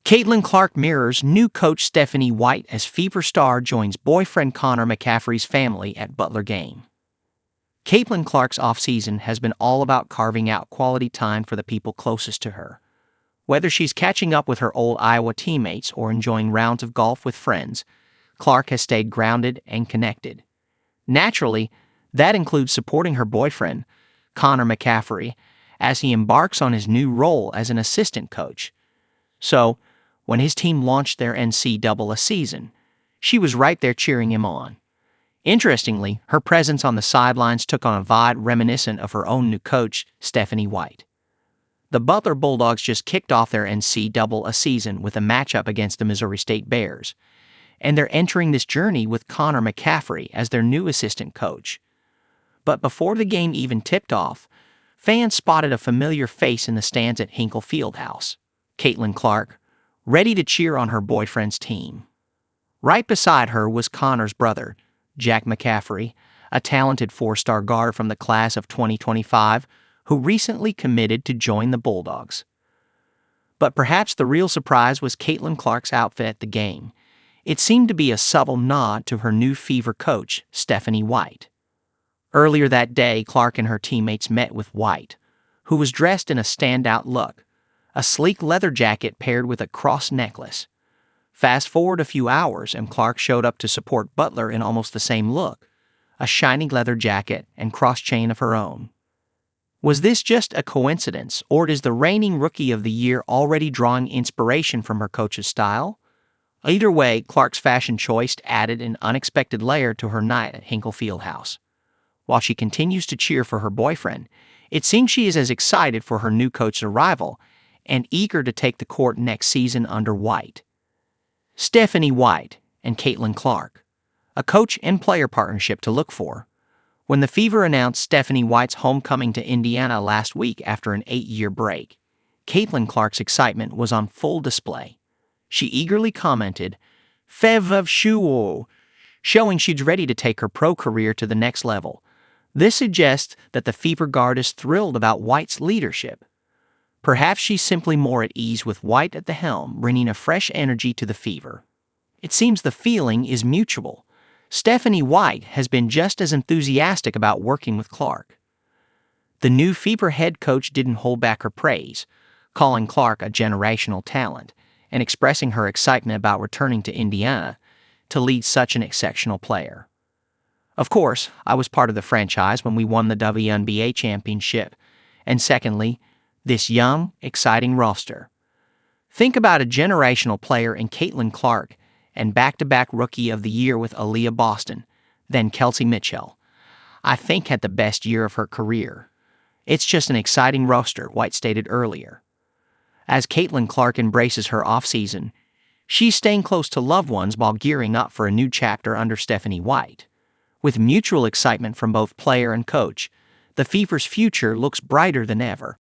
Caitlin Clark mirrors new coach Stephanie White as Fever star joins boyfriend Connor McCaffrey's family at Butler game. Caitlin Clark's offseason has been all about carving out quality time for the people closest to her. Whether she's catching up with her old Iowa teammates or enjoying rounds of golf with friends, Clark has stayed grounded and connected. Naturally, that includes supporting her boyfriend, Connor McCaffrey, as he embarks on his new role as an assistant coach. So, when his team launched their NCAA season, she was right there cheering him on. Interestingly, her presence on the sidelines took on a vibe reminiscent of her own new coach, Stephanie White. The Butler Bulldogs just kicked off their NCAA season with a matchup against the Missouri State Bears, and they're entering this journey with Connor McCaffrey as their new assistant coach. But before the game even tipped off, fans spotted a familiar face in the stands at Hinkle Fieldhouse, Caitlin Clark, ready to cheer on her boyfriend's team. Right beside her was Connor's brother, Jack McCaffrey, a talented four-star guard from the class of 2025 who recently committed to join the Bulldogs. But perhaps the real surprise was Caitlin Clark's outfit at the game. It seemed to be a subtle nod to her new Fever coach, Stephanie White. Earlier that day, Clark and her teammates met with White, who was dressed in a standout look, a sleek leather jacket paired with a cross necklace. Fast forward a few hours, and Clark showed up to support Butler in almost the same look, a shiny leather jacket and cross chain of her own. Was this just a coincidence, or is the reigning Rookie of the Year already drawing inspiration from her coach's style? Either way, Clark's fashion choice added an unexpected layer to her night at Hinkle Fieldhouse. While she continues to cheer for her boyfriend, it seems she is as excited for her new coach's arrival and eager to take the court next season under White. Stephanie White and Caitlin Clark, a coach and player partnership to look for. When the Fever announced Stephanie White's homecoming to Indiana last week after an 8-year break, Caitlin Clark's excitement was on full display. She eagerly commented, "Fev of Shuo," showing she's ready to take her pro career to the next level. This suggests that the Fever guard is thrilled about White's leadership. Perhaps she's simply more at ease with White at the helm, bringing a fresh energy to the Fever. It seems the feeling is mutual. Stephanie White has been just as enthusiastic about working with Clark. The new Fever head coach didn't hold back her praise, calling Clark a generational talent and expressing her excitement about returning to Indiana to lead such an exceptional player. Of course, I was part of the franchise when we won the WNBA championship, and secondly, this young, exciting roster. Think about a generational player in Caitlin Clark and back-to-back Rookie of the Year with Aaliyah Boston, then Kelsey Mitchell. I think had the best year of her career. It's just an exciting roster, White stated earlier. As Caitlin Clark embraces her offseason, she's staying close to loved ones while gearing up for a new chapter under Stephanie White. With mutual excitement from both player and coach, the Fever's future looks brighter than ever.